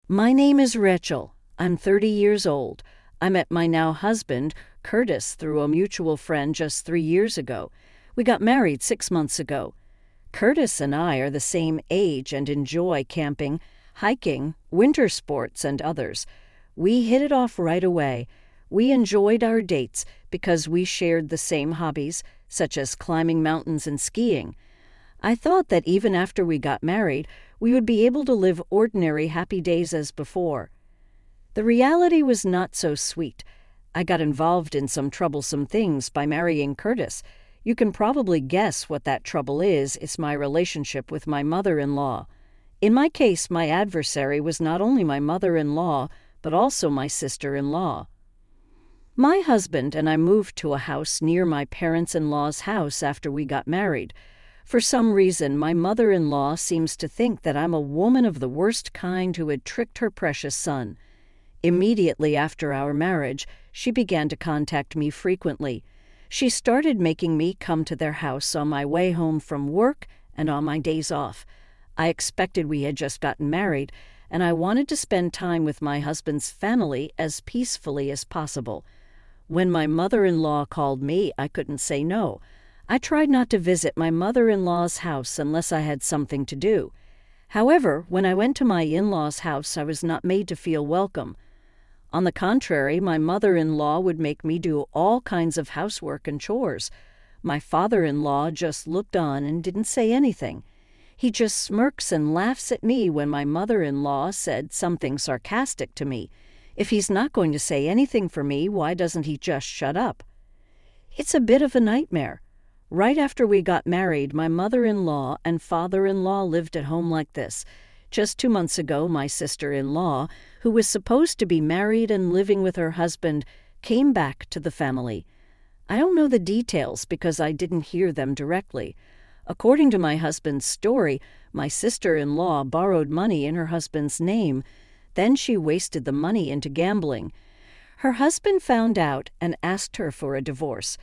My name is Rachel. I'm 30 years old. I met my now husband, Curtis, through a mutual friend just 3 years ago. We got married 6 months ago. Curtis and I are the same age and enjoy camping, hiking, winter sports, and others. We hit it off right away. We enjoyed our dates because we shared the same hobbies, such as climbing mountains and skiing. I thought that even after we got married, we would be able to live ordinary happy days as before. The reality was not so sweet. I got involved in some troublesome things by marrying Curtis. You can probably guess what that trouble is. It's my relationship with my mother-in-law. In my case, my adversary was not only my mother-in-law, but also my sister-in-law. My husband and I moved to a house near my parents-in-law's house after we got married. For some reason, my mother-in-law seems to think that I'm a woman of the worst kind who had tricked her precious son. Immediately after our marriage, she began to contact me frequently. She started making me come to their house on my way home from work and on my days off. I expected we had just gotten married, and I wanted to spend time with my husband's family as peacefully as possible. When my mother-in-law called me, I couldn't say no. I tried not to visit my mother-in-law's house unless I had something to do. However, when I went to my in-law's house, I was not made to feel welcome. On the contrary, my mother-in-law would make me do all kinds of housework and chores. My father-in-law just looked on and didn't say anything. He just smirks and laughs at me when my mother-in-law said something sarcastic to me. If he's not going to say anything for me, why doesn't he just shut up? It's a bit of a nightmare. Right after we got married, my mother-in-law and father-in-law lived at home like this. Just 2 months ago, my sister-in-law, who was supposed to be married and living with her husband, came back to the family. I don't know the details because I didn't hear them directly. According to my husband's story, my sister-in-law borrowed money in her husband's name. Then she wasted the money into gambling. Her husband found out and asked her for a divorce.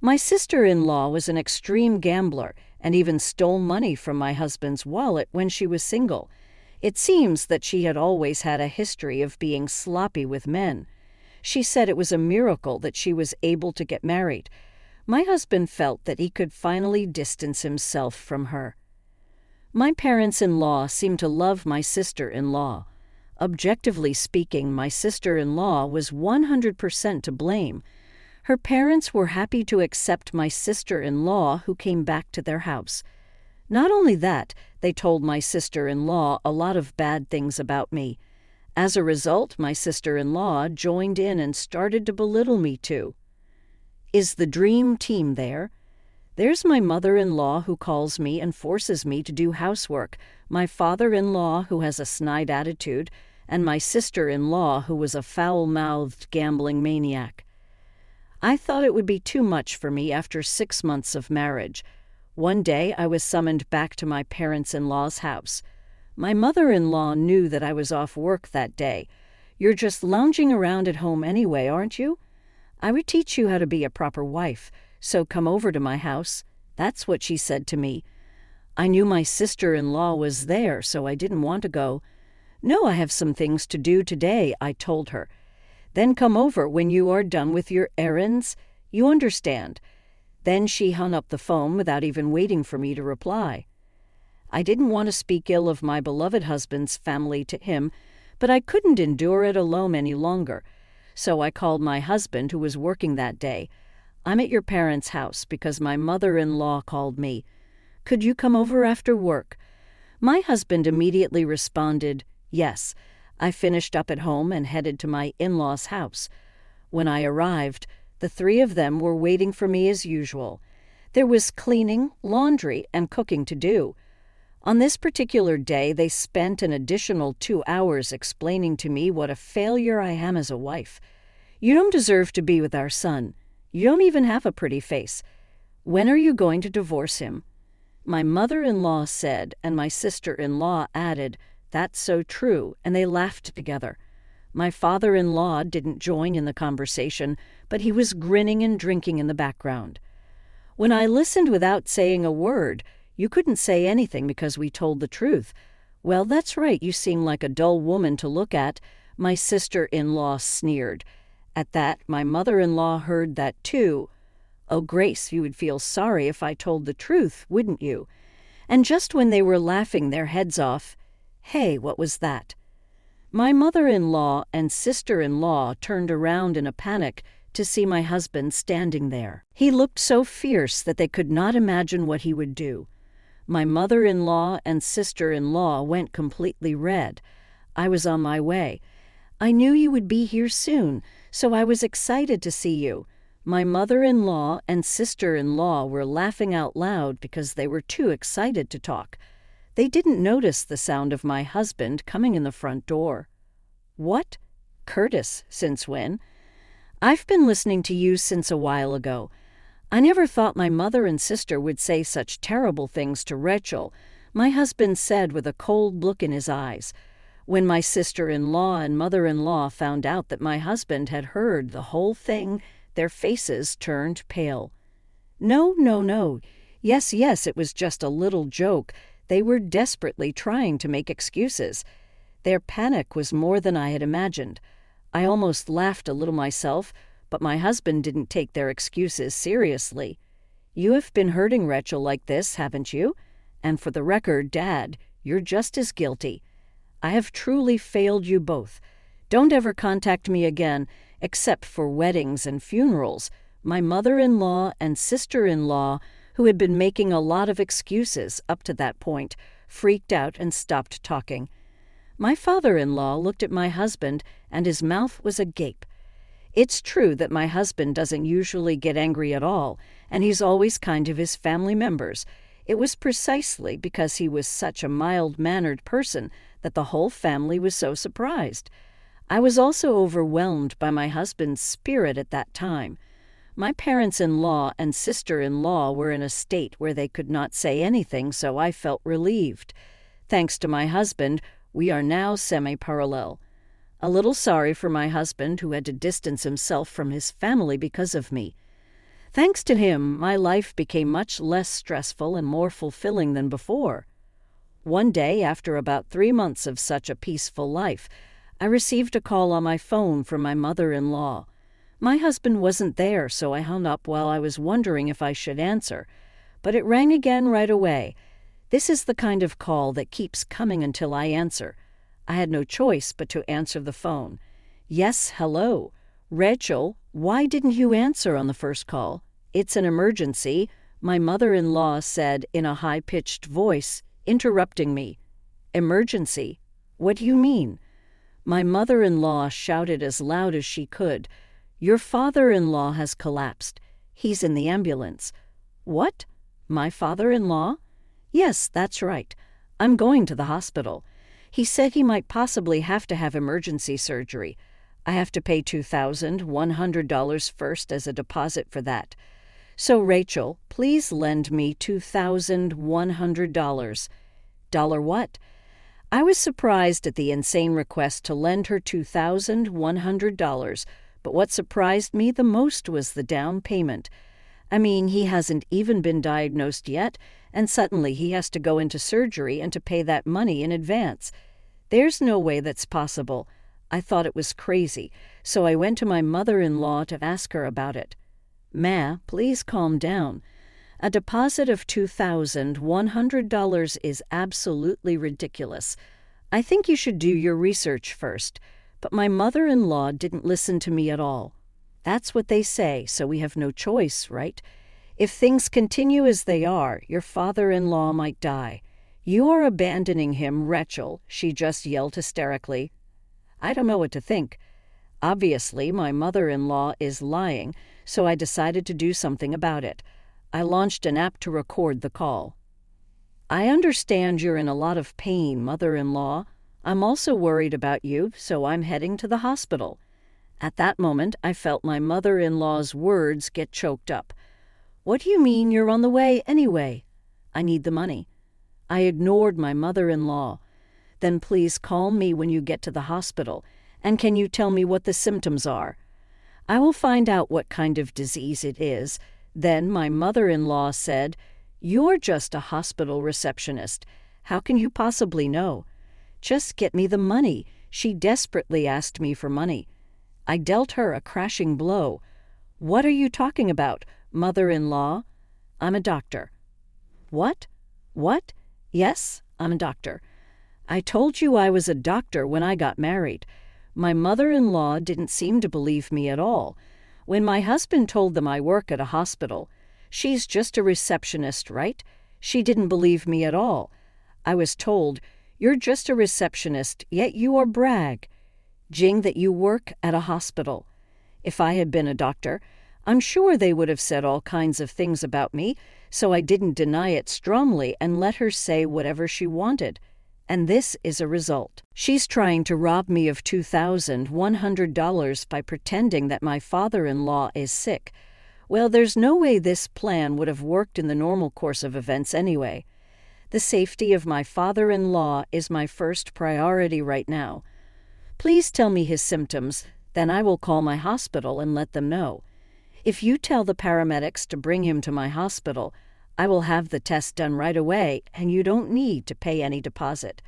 My sister-in-law was an extreme gambler and even stole money from my husband's wallet when she was single. It seems that she had always had a history of being sloppy with men. She said it was a miracle that she was able to get married. My husband felt that he could finally distance himself from her. My parents-in-law seemed to love my sister-in-law. Objectively speaking, my sister-in-law was 100% to blame. Her parents were happy to accept my sister-in-law who came back to their house. Not only that, they told my sister-in-law a lot of bad things about me. As a result, my sister-in-law joined in and started to belittle me too. Is the dream team there? There's my mother-in-law who calls me and forces me to do housework, my father-in-law who has a snide attitude, and my sister-in-law who was a foul-mouthed gambling maniac. I thought it would be too much for me after 6 months of marriage. One day I was summoned back to my parents-in-law's house. My mother-in-law knew that I was off work that day. "You're just lounging around at home anyway, aren't you? I would teach you how to be a proper wife, so come over to my house." That's what she said to me. I knew my sister-in-law was there, so I didn't want to go. "No, I have some things to do today," I told her. "Then come over when you are done with your errands. You understand." Then she hung up the phone without even waiting for me to reply. I didn't want to speak ill of my beloved husband's family to him, but I couldn't endure it alone any longer. So I called my husband, who was working that day. "I'm at your parents' house because my mother-in-law called me. Could you come over after work?" My husband immediately responded, "Yes." I finished up at home and headed to my in-laws' house. When I arrived, the 3 of them were waiting for me as usual. There was cleaning, laundry, and cooking to do. On this particular day, they spent an additional 2 hours explaining to me what a failure I am as a wife. "You don't deserve to be with our son. You don't even have a pretty face. When are you going to divorce him?" My mother-in-law said, and my sister-in-law added, "That's so true," and they laughed together. My father-in-law didn't join in the conversation, but he was grinning and drinking in the background. When I listened without saying a word, "You couldn't say anything because we told the truth. Well, that's right, you seem like a dull woman to look at, my sister-in-law sneered. At that, my mother-in-law heard that too. Oh, Grace, you would feel sorry if I told the truth, wouldn't you? And just when they were laughing their heads off, hey, what was that? My mother-in-law and sister-in-law turned around in a panic to see my husband standing there. He looked so fierce that they could not imagine what he would do. My mother-in-law and sister-in-law went completely red. I was on my way. I knew you would be here soon, so I was excited to see you. My mother-in-law and sister-in-law were laughing out loud because they were too excited to talk. They didn't notice the sound of my husband coming in the front door. What? Curtis, since when? I've been listening to you since a while ago. I never thought my mother and sister would say such terrible things to Rachel, my husband said with a cold look in his eyes. When my sister-in-law and mother-in-law found out that my husband had heard the whole thing, their faces turned pale. No. Yes, it was just a little joke. They were desperately trying to make excuses. Their panic was more than I had imagined. I almost laughed a little myself, but my husband didn't take their excuses seriously. You have been hurting Rachel like this, haven't you? And for the record, Dad, you're just as guilty. I have truly failed you both. Don't ever contact me again, except for weddings and funerals. My mother-in-law and sister-in-law, who had been making a lot of excuses up to that point, freaked out and stopped talking. My father-in-law looked at my husband, and his mouth was agape. It's true that my husband doesn't usually get angry at all, and he's always kind to his family members. It was precisely because he was such a mild-mannered person that the whole family was so surprised. I was also overwhelmed by my husband's spirit at that time. My parents-in-law and sister-in-law were in a state where they could not say anything, so I felt relieved. Thanks to my husband, we are now semi-parallel. A little sorry for my husband, who had to distance himself from his family because of me. Thanks to him, my life became much less stressful and more fulfilling than before. One day, after about 3 months of such a peaceful life, I received a call on my phone from my mother-in-law. My husband wasn't there, so I hung up while I was wondering if I should answer. But it rang again right away. This is the kind of call that keeps coming until I answer. I had no choice but to answer the phone. Yes, hello. Rachel, why didn't you answer on the first call? It's an emergency, my mother-in-law said in a high-pitched voice, interrupting me. Emergency? What do you mean? My mother-in-law shouted as loud as she could. Your father-in-law has collapsed. He's in the ambulance. What? My father-in-law? Yes, that's right. I'm going to the hospital. He said he might possibly have to have emergency surgery. I have to pay $2,100 first as a deposit for that. So, Rachel, please lend me $2,100. Dollar what? I was surprised at the insane request to lend her $2,100, but what surprised me the most was the down payment. I mean, he hasn't even been diagnosed yet, and suddenly he has to go into surgery and to pay that money in advance. There's no way that's possible. I thought it was crazy, so I went to my mother-in-law to ask her about it. Ma, please calm down. A deposit of $2,100 is absolutely ridiculous. I think you should do your research first. But my mother-in-law didn't listen to me at all. That's what they say, so we have no choice, right? If things continue as they are, your father-in-law might die. You are abandoning him, Rachel, she just yelled hysterically. I don't know what to think. Obviously, my mother-in-law is lying, so I decided to do something about it. I launched an app to record the call. I understand you're in a lot of pain, mother-in-law. I'm also worried about you, so I'm heading to the hospital. At that moment, I felt my mother-in-law's words get choked up. What do you mean you're on the way anyway? I need the money. I ignored my mother-in-law. Then please call me when you get to the hospital, and can you tell me what the symptoms are? I will find out what kind of disease it is. Then my mother-in-law said, You're just a hospital receptionist. How can you possibly know? Just get me the money. She desperately asked me for money. I dealt her a crashing blow. What are you talking about, mother-in-law? I'm a doctor. What? What? Yes, I'm a doctor. I told you I was a doctor when I got married. My mother-in-law didn't seem to believe me at all. When my husband told them I work at a hospital, she's just a receptionist, right? She didn't believe me at all. I was told, you're just a receptionist, yet you are brag. Jing that you work at a hospital. If I had been a doctor, I'm sure they would have said all kinds of things about me, so I didn't deny it strongly and let her say whatever she wanted. And this is a result. She's trying to rob me of $2,100 by pretending that my father-in-law is sick. Well, there's no way this plan would have worked in the normal course of events anyway. The safety of my father-in-law is my first priority right now. Please tell me his symptoms, then I will call my hospital and let them know. If you tell the paramedics to bring him to my hospital, I will have the test done right away, and you don't need to pay any deposit.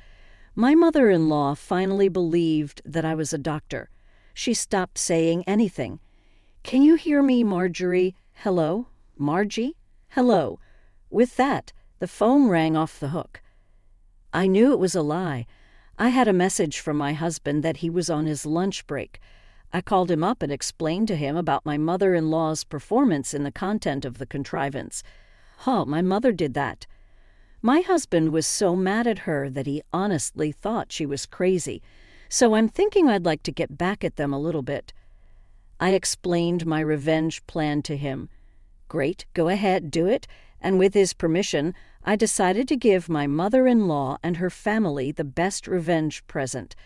My mother-in-law finally believed that I was a doctor. She stopped saying anything. Can you hear me, Marjorie? Hello? Margie? Hello. With that, the phone rang off the hook. I knew it was a lie. I had a message from my husband that he was on his lunch break. I called him up and explained to him about my mother-in-law's performance in the content of the contrivance. Oh, my mother did that. My husband was so mad at her that he honestly thought she was crazy, so I'm thinking I'd like to get back at them a little bit. I explained my revenge plan to him. Great, go ahead, do it, and with his permission, I decided to give my mother-in-law and her family the best revenge present.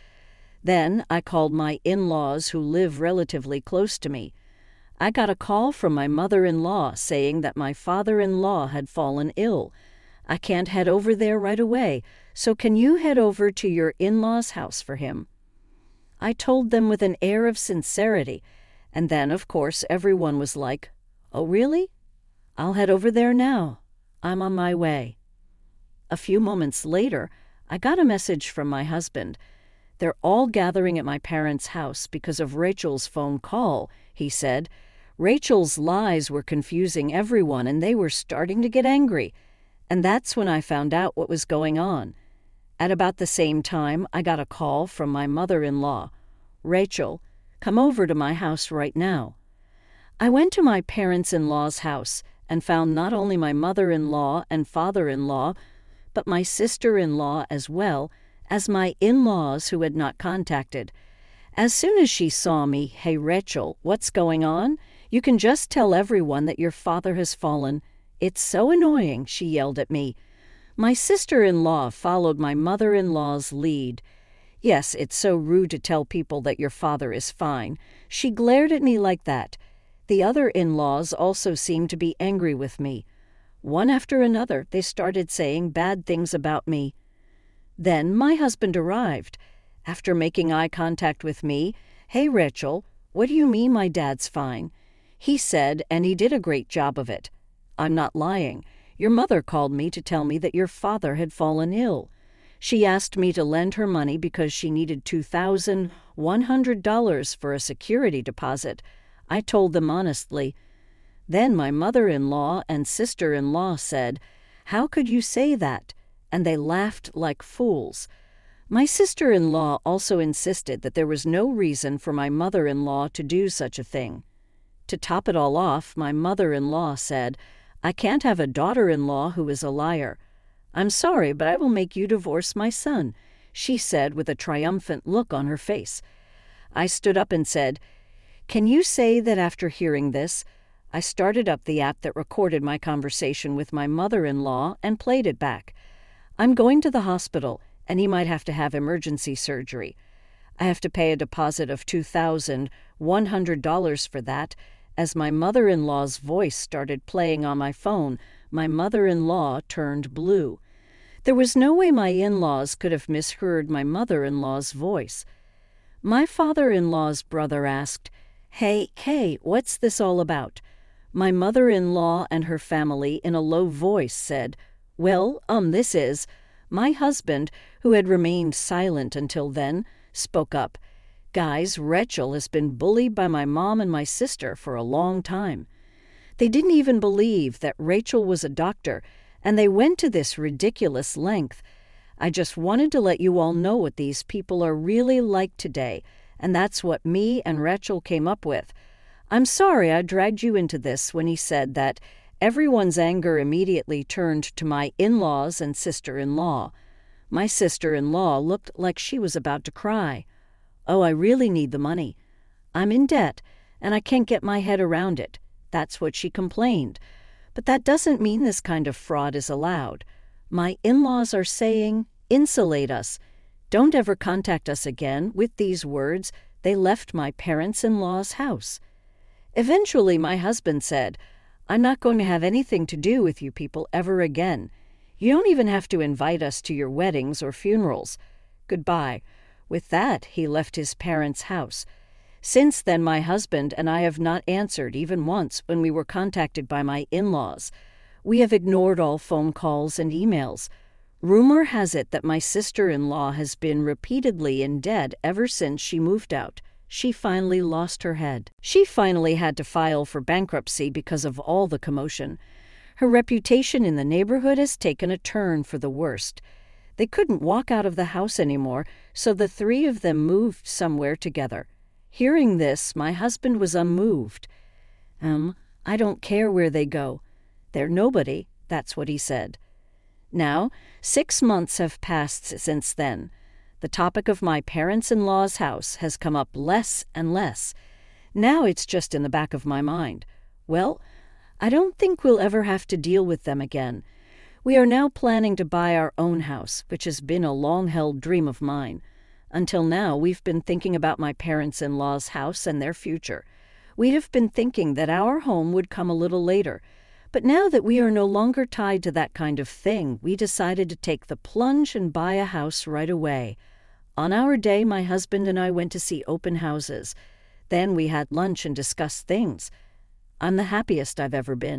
Then I called my in-laws who live relatively close to me. I got a call from my mother-in-law saying that my father-in-law had fallen ill. I can't head over there right away, so can you head over to your in-laws' house for him? I told them with an air of sincerity, and then, of course, everyone was like, "Oh, really? I'll head over there now. I'm on my way." A few moments later, I got a message from my husband. They're all gathering at my parents' house because of Rachel's phone call, he said. Rachel's lies were confusing everyone, and they were starting to get angry. And that's when I found out what was going on. At about the same time, I got a call from my mother-in-law. "Rachel, come over to my house right now." I went to my parents-in-law's house and found not only my mother-in-law and father-in-law, but my sister-in-law as well as my in-laws who had not contacted. As soon as she saw me, "Hey, Rachel, what's going on? You can just tell everyone that your father has fallen. It's so annoying," she yelled at me. My sister-in-law followed my mother-in-law's lead. "Yes, it's so rude to tell people that your father is fine." She glared at me like that. The other in-laws also seemed to be angry with me. One after another, they started saying bad things about me. Then my husband arrived. After making eye contact with me, "Hey, Rachel, what do you mean my dad's fine?" He said, and he did a great job of it. "I'm not lying. Your mother called me to tell me that your father had fallen ill. She asked me to lend her money because she needed $2,100 for a security deposit. I told them honestly. Then my mother-in-law and sister-in-law said, 'How could you say that?' And they laughed like fools. My sister-in-law also insisted that there was no reason for my mother-in-law to do such a thing. To top it all off, my mother-in-law said, 'I can't have a daughter-in-law who is a liar. I'm sorry, but I will make you divorce my son,' she said with a triumphant look on her face. I stood up and said, 'Can you say that after hearing this?' I started up the app that recorded my conversation with my mother-in-law and played it back. I'm going to the hospital, and he might have to have emergency surgery. I have to pay a deposit of $2,100 for that. As my mother-in-law's voice started playing on my phone, my mother-in-law turned blue. There was no way my in-laws could have misheard my mother-in-law's voice. My father-in-law's brother asked, Hey, what's this all about?" My mother-in-law and her family, in a low voice, said, "Well, this is..." My husband, who had remained silent until then, spoke up. "Guys, Rachel has been bullied by my mom and my sister for a long time." They didn't even believe that Rachel was a doctor, and they went to this ridiculous length. I just wanted to let you all know what these people are really like today, and that's what me and Rachel came up with. I'm sorry I dragged you into this when he said that everyone's anger immediately turned to my in-laws and sister-in-law. My sister-in-law looked like she was about to cry. "Oh, I really need the money. I'm in debt, and I can't get my head around it." That's what she complained. But that doesn't mean this kind of fraud is allowed. My in-laws are saying, "Insulate us. Don't ever contact us again." With these words, they left my parents-in-law's house. Eventually, my husband said, "I'm not going to have anything to do with you people ever again. You don't even have to invite us to your weddings or funerals. Goodbye." With that, he left his parents' house. Since then, my husband and I have not answered even once when we were contacted by my in-laws. We have ignored all phone calls and emails. Rumor has it that my sister-in-law has been repeatedly in debt ever since she moved out. She finally lost her head. She finally had to file for bankruptcy because of all the commotion. Her reputation in the neighborhood has taken a turn for the worst. They couldn't walk out of the house anymore, so the three of them moved somewhere together. Hearing this, my husband was unmoved. I don't care where they go. They're nobody," that's what he said. Now, 6 months have passed since then. The topic of my parents-in-law's house has come up less and less. Now it's just in the back of my mind. Well, I don't think we'll ever have to deal with them again. We are now planning to buy our own house, which has been a long-held dream of mine. Until now, we've been thinking about my parents-in-law's house and their future. We have been thinking that our home would come a little later. But now that we are no longer tied to that kind of thing, we decided to take the plunge and buy a house right away. On our day, my husband and I went to see open houses. Then we had lunch and discussed things. I'm the happiest I've ever been.